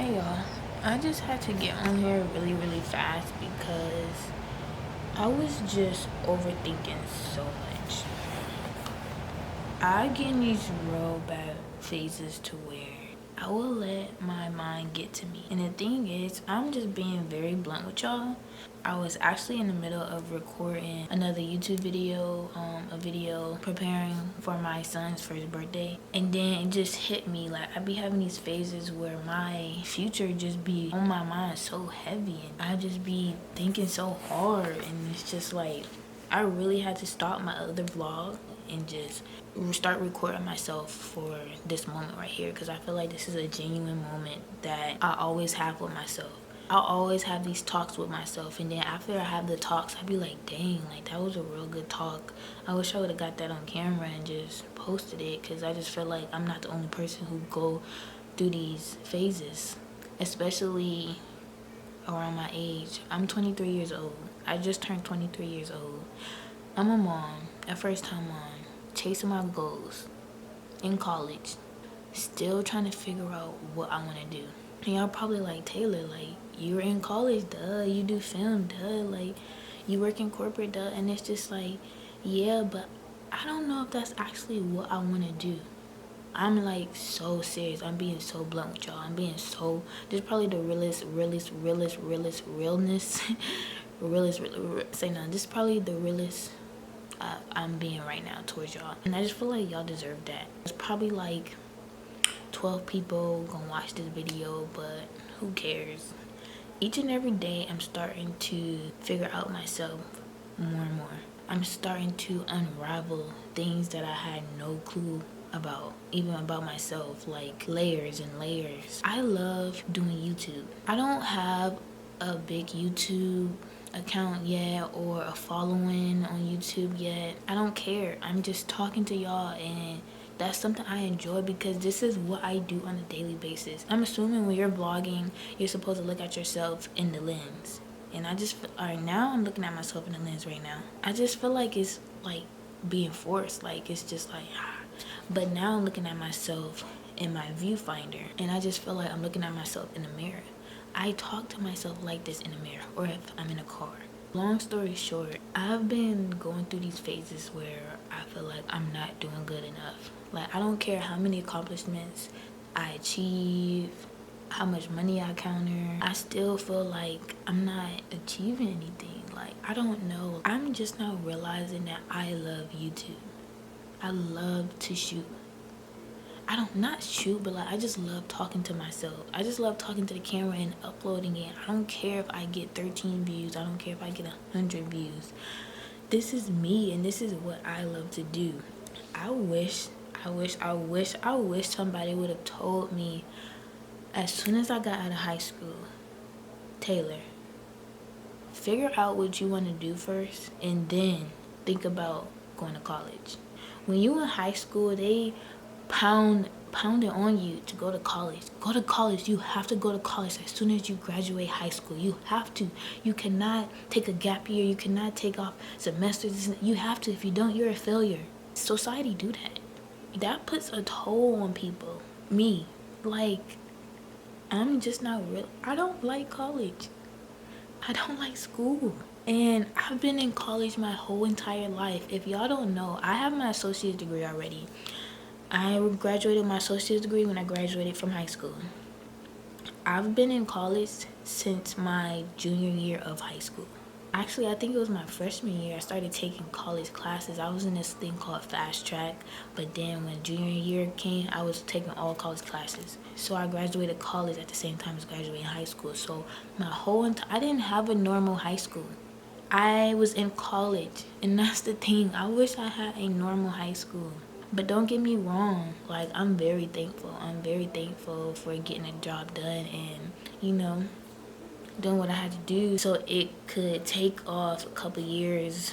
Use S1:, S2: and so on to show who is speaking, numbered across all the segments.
S1: Hey y'all, I just had to get on here really fast because I was just overthinking so much. I get in these real bad phases to where I will let my mind get to me. And the thing is, I'm just being very blunt with y'all. I was actually in the middle of recording another YouTube video, a video preparing for my son's first birthday. And then it just hit me, like I be having these phases where my future just be on my mind so heavy. And I just be thinking so hard. And it's just like, I really had to stop my other vlog and just start recording myself for this moment right here, because I feel like this is a genuine moment that I always have with myself. I'll always have these talks with myself, and then after I have the talks, I'll be like, dang, like that was a real good talk. I wish I would have got that on camera and just posted it, because I just feel like I'm not the only person who go through these phases, especially around my age. I'm 23 years old. I just turned 23 years old. I'm a mom, a first time mom, chasing my goals, in college, still trying to figure out what I want to do. And y'all probably like, Taylor, like, you're in college, duh, you do film, duh, like, you work in corporate, duh. And it's just like, yeah, but I don't know if that's actually what I want to do. I'm like so serious. I'm being so blunt with y'all. I'm being so, this is probably the realest, realness. Say no, this is probably the realest I'm being right now towards y'all. And I just feel like y'all deserve that. It's probably like 12 people gonna watch this video, but who cares? Each and every day I'm starting to figure out myself more and more. I'm starting to unravel things that I had no clue about, even about myself, like layers and layers. I love doing YouTube. I don't have a big YouTube account yet or a following on YouTube yet. I don't care. I'm just talking to y'all, and that's something I enjoy because this is what I do on a daily basis. I'm assuming when you're vlogging, you're supposed to look at yourself in the lens. And I just, alright, now I'm looking at myself in the lens right now. I just feel like it's like being forced. Like it's just like, But now I'm looking at myself in my viewfinder, and I just feel like I'm looking at myself in the mirror. I talk to myself like this in the mirror, or if I'm in a car. Long story short, I've been going through these phases where I feel like I'm not doing good enough. Like, I don't care how many accomplishments I achieve, how much money I counter, I still feel like I'm not achieving anything. Like, I don't know. I'm just now realizing that I love YouTube. I love to shoot. I don't, not shoot, but like I just love talking to myself. I just love talking to the camera and uploading it. I don't care if I get 13 views. I don't care if I get 100 views. This is me, and this is what I love to do. I wish somebody would have told me as soon as I got out of high school, Taylor, figure out what you want to do first and then think about going to college. When you in high school, they pound it on you to go to college. Go to college. You have to go to college as soon as you graduate high school. You have to. You cannot take a gap year. You cannot take off semesters. You have to. If you don't, you're a failure. Society do that. That puts a toll on people. Me, like, I'm just not real. I don't like college. I don't like school. And I've been in college my whole entire life. If y'all don't know, I have my associate's degree already. I graduated my associate's degree when I graduated from high school. I've been in college since my junior year of high school. Actually, I think it was my freshman year I started taking college classes. I was in this thing called Fast Track, but then when junior year came, I was taking all college classes. So I graduated college at the same time as graduating high school. So my whole I didn't have a normal high school. I was in college, and that's the thing. I wish I had a normal high school. But don't get me wrong, like, I'm very thankful. I'm very thankful for getting a job done and, you know, doing what I had to do so it could take off a couple years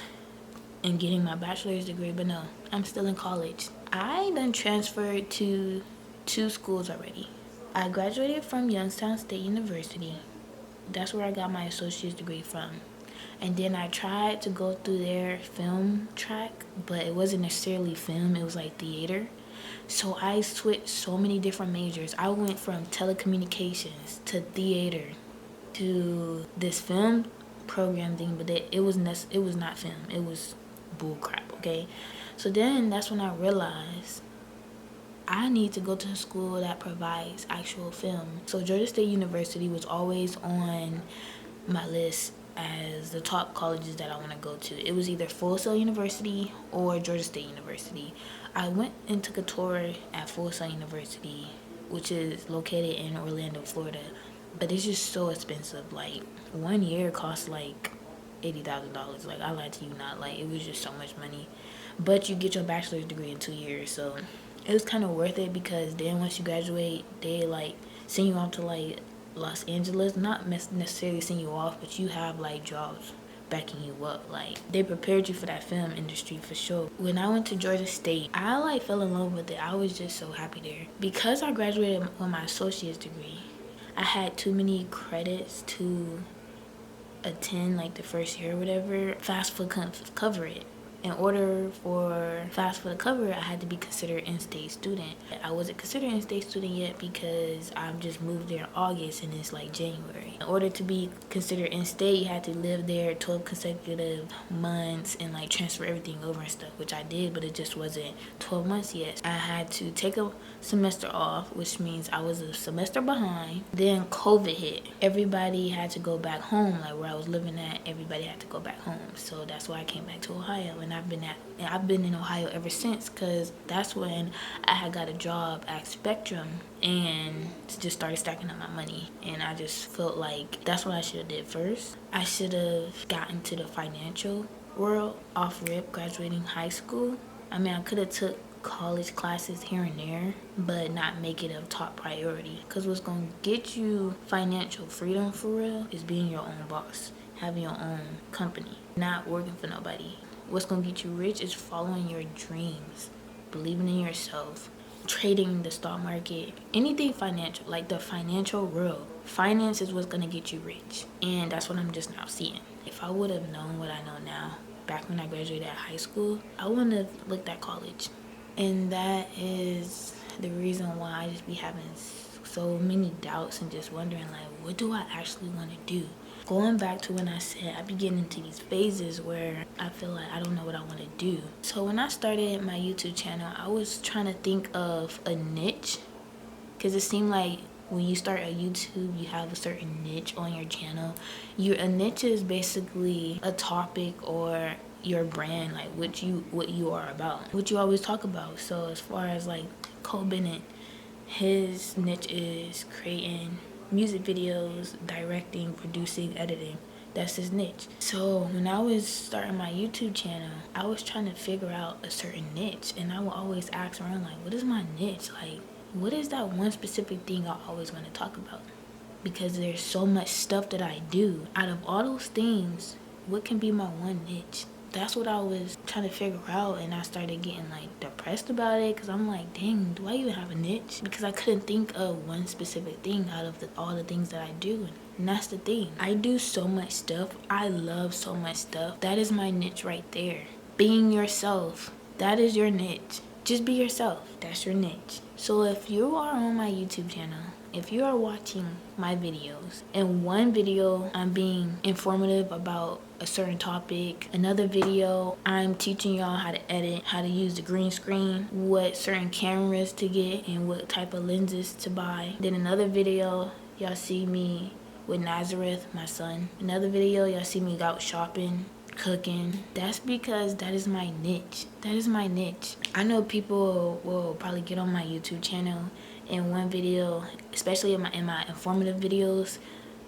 S1: and getting my bachelor's degree. But no, I'm still in college. I done transferred to 2 schools already. I graduated from Youngstown State University. That's where I got my associate's degree from. And then I tried to go through their film track, but it wasn't necessarily film, it was like theater. So I switched so many different majors. I went from telecommunications to theater to this film program thing, but it was not film. It was bull crap, okay? So then that's when I realized I need to go to a school that provides actual film. So Georgia State University was always on my list as the top colleges that I want to go to. It was either Full Sail University or Georgia State University. I went and took a tour at Full Sail University, which is located in Orlando, Florida. But it's just so expensive. Like, 1 year costs like $80,000. Like, I lied to you not. Like, it was just so much money. But you get your bachelor's degree in 2 years, so it was kind of worth it, because then once you graduate, they like send you off to like Los Angeles. Not necessarily send you off, but you have like jobs backing you up. Like, they prepared you for that film industry for sure. When I went to Georgia State, I like fell in love with it. I was just so happy there. Because I graduated with my associate's degree, I had too many credits to attend like the first year or whatever. FAFSA couldn't cover it. In order for FAFSA to cover it, I had to be considered in-state student. I wasn't considered in-state student yet because I just moved there in August and it's like January. In order to be considered in-state, you had to live there 12 consecutive months and like transfer everything over and stuff, which I did, but it just wasn't 12 months yet. I had to take a semester off, which means I was a semester behind. Then COVID hit. Everybody had to go back home. Like, where I was living at, everybody had to go back home. So that's why I came back to Ohio, and I've been in Ohio ever since, because that's when I had got a job at Spectrum and just started stacking up my money. And I just felt like that's what I should have did first. I should have gotten to the financial world off rip graduating high school. I mean, I could have took college classes here and there, but not make it a top priority, because what's going to get you financial freedom for real is being your own boss, having your own company, not working for nobody. What's going to get you rich is following your dreams, believing in yourself, trading the stock market, anything financial, like the financial world. Finance is what's going to get you rich, and that's what I'm just now seeing. If I would have known what I know now back when I graduated at high school, I wouldn't have looked at college. And that is the reason why I just be having so many doubts and just wondering, like, what do I actually want to do? Going back to when I said I be getting into these phases where I feel like I don't know what I want to do. So when I started my YouTube channel, I was trying to think of a niche, because it seemed like when you start a YouTube, you have a certain niche on your channel. A niche is basically a topic or your brand, like what you are about, what you always talk about. So as far as like Cole Bennett, his niche is creating music videos, directing, producing, editing. That's his niche. So when I was starting my YouTube channel, I was trying to figure out a certain niche, and I would always ask around, like, what is my niche? Like, what is that one specific thing I always want to talk about? Because there's so much stuff that I do. Out of all those things, what can be my one niche? That's what I was trying to figure out, and I started getting like depressed about it, because I'm like, dang, do I even have a niche? Because I couldn't think of one specific thing out of all the things that I do. And that's the thing. I do so much stuff. I love so much stuff. That is my niche right there. Being yourself. That is your niche. Just be yourself. That's your niche. So if you are on my YouTube channel, if you are watching my videos, in one video I'm being informative about a certain topic, another video I'm teaching y'all how to edit, how to use the green screen, what certain cameras to get and what type of lenses to buy. Then another video y'all see me with Nazareth, my son. Another video y'all see me out shopping, cooking. That's because that is my niche. That is my niche. I know people will probably get on my YouTube channel in one video, especially in my informative videos,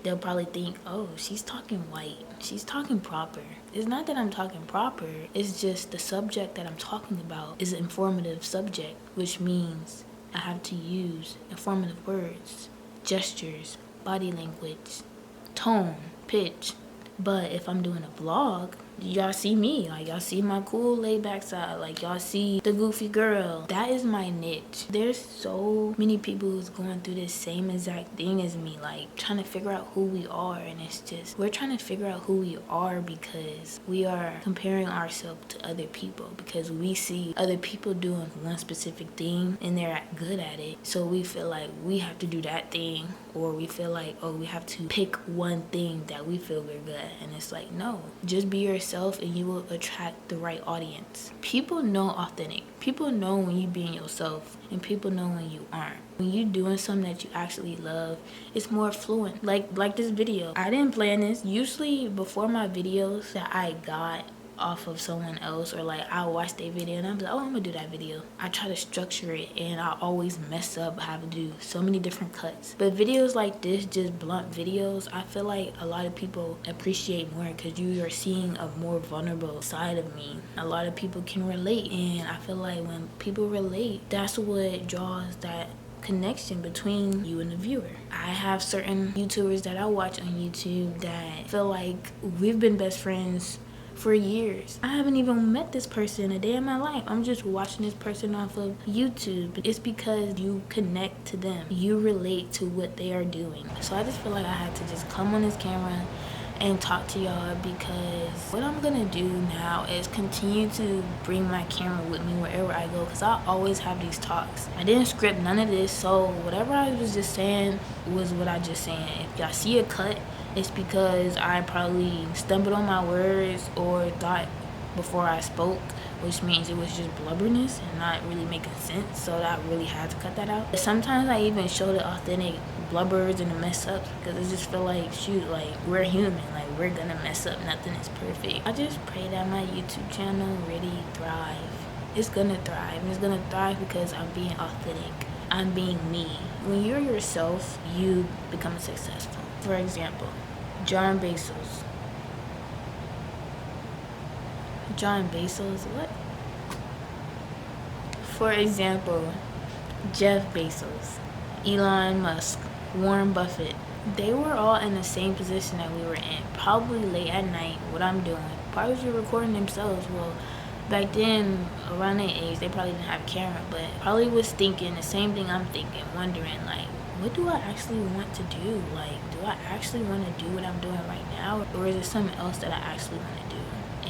S1: they'll probably think, oh, she's talking white, she's talking proper. It's not that I'm talking proper, it's just the subject that I'm talking about is an informative subject, which means I have to use informative words, gestures, body language, tone, pitch. But if I'm doing a vlog, y'all see me, like y'all see my cool laid back side, like y'all see the goofy girl. That is my niche. There's so many people who's going through this same exact thing as me, like trying to figure out who we are. And it's just, we're trying to figure out who we are because we are comparing ourselves to other people, because we see other people doing one specific thing and they're good at it, so we feel like we have to do that thing, or we feel like, oh, we have to pick one thing that we feel we're good at. And it's like, no, just be yourself and you will attract the right audience. People know authentic. People know when you being yourself, and people know when you aren't. When you doing something that you actually love, it's more fluent. Like this video, I didn't plan this. Usually before my videos that I got off of someone else, or like I'll watch their video and I'm like, oh, I'm gonna do that video. I try to structure it and I always mess up, have to do so many different cuts. But videos like this, just blunt videos, I feel like a lot of people appreciate more because you are seeing a more vulnerable side of me. A lot of people can relate, and I feel like when people relate, that's what draws that connection between you and the viewer. I have certain YouTubers that I watch on YouTube that feel like we've been best friends for years. I haven't even met this person a day in my life. I'm just watching this person off of YouTube. It's because you connect to them. You relate to what they are doing. So I just feel like I had to just come on this camera and talk to y'all, because what I'm gonna do now is continue to bring my camera with me wherever I go, because I always have these talks. I didn't script none of this, so whatever I was just saying was what I just saying. If y'all see a cut, it's because I probably stumbled on my words or thought before I spoke, which means it was just blubberness and not really making sense, so I really had to cut that out. But sometimes I even show the authentic blubbers and the mess ups, because I just feel like, shoot, like we're human, like we're gonna mess up, nothing is perfect. I just pray that my YouTube channel really thrive. It's gonna thrive, and it's gonna thrive because I'm being authentic. I'm being me. When you're yourself, you become successful. For example, John Bezos. John Bezos, what? For example, Jeff Bezos, Elon Musk, Warren Buffett. They were all in the same position that we were in. Probably late at night, what I'm doing. Probably just recording themselves. Well, back then, around their age, they probably didn't have a camera, but probably was thinking the same thing I'm thinking, wondering like, what do I actually want to do? Like, do I actually want to do what I'm doing right now? Or is it something else that I actually want to do?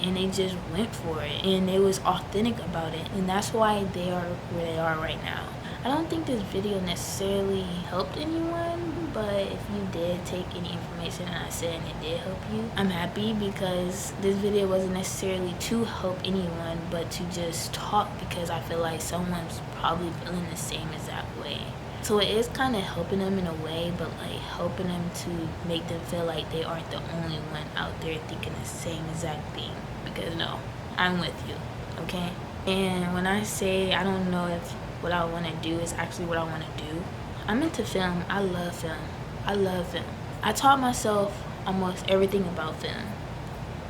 S1: And they just went for it, and they was authentic about it, and that's why they are where they are right now. I don't think this video necessarily helped anyone, but if you did take any information that I said and it did help you, I'm happy, because this video wasn't necessarily to help anyone, but to just talk, because I feel like someone's probably feeling the same exact way. So it is kind of helping them in a way, but like helping them to make them feel like they aren't the only one out there thinking the same exact thing. Because no, I'm with you, okay? And when I say I don't know if what I want to do is actually what I want to do, I'm into film. I love film. I love film. I taught myself almost everything about film.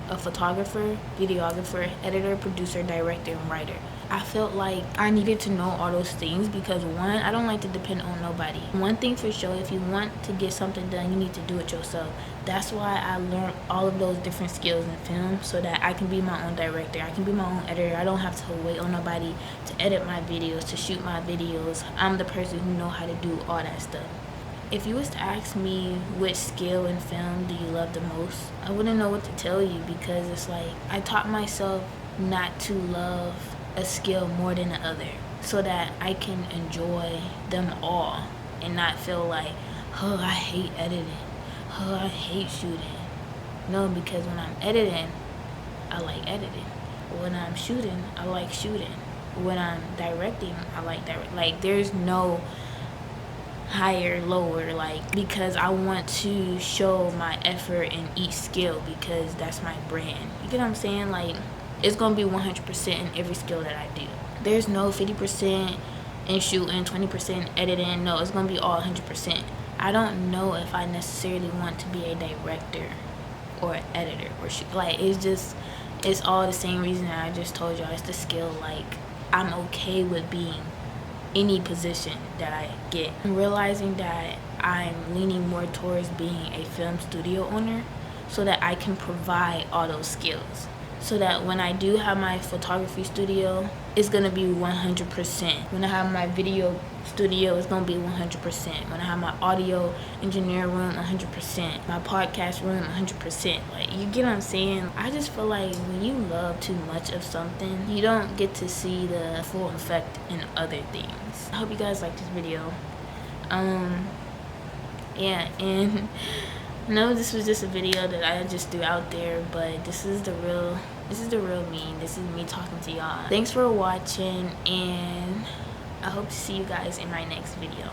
S1: A photographer, videographer, editor, producer, director, and writer. I felt like I needed to know all those things because, one, I don't like to depend on nobody. One thing for sure, if you want to get something done, you need to do it yourself. That's why I learned all of those different skills in film, so that I can be my own director. I can be my own editor. I don't have to wait on nobody to edit my videos, to shoot my videos. I'm the person who know how to do all that stuff. If you was to ask me which skill in film do you love the most, I wouldn't know what to tell you, because it's like I taught myself not to love a skill more than the other, so that I can enjoy them all and not feel like, oh, I hate editing, oh, I hate shooting. No, because when I'm editing, I like editing. When I'm shooting, I like shooting. When I'm directing, I like directing. Like, there's no higher, lower, like, because I want to show my effort in each skill, because that's my brand. You get what I'm saying? Like, it's gonna be 100% in every skill that I do. There's no 50% in shooting, 20% editing. No, it's gonna be all 100%. I don't know if I necessarily want to be a director or an editor or shoot. Like, it's all the same reason that I just told y'all. It's the skill. Like, I'm okay with being any position that I get. I'm realizing that I'm leaning more towards being a film studio owner, so that I can provide all those skills. so that when I do have my photography studio, it's gonna be 100%. When I have my video studio, it's gonna be 100%. When I have my audio engineer room, 100%. My podcast room, 100%. Like, you get what I'm saying? I just feel like when you love too much of something, you don't get to see the full effect in other things. I hope you guys like this video. Yeah, and no, this was just a video that I just threw out there, but this is the real me. This is me talking to y'all. Thanks for watching, and I hope to see you guys in my next video.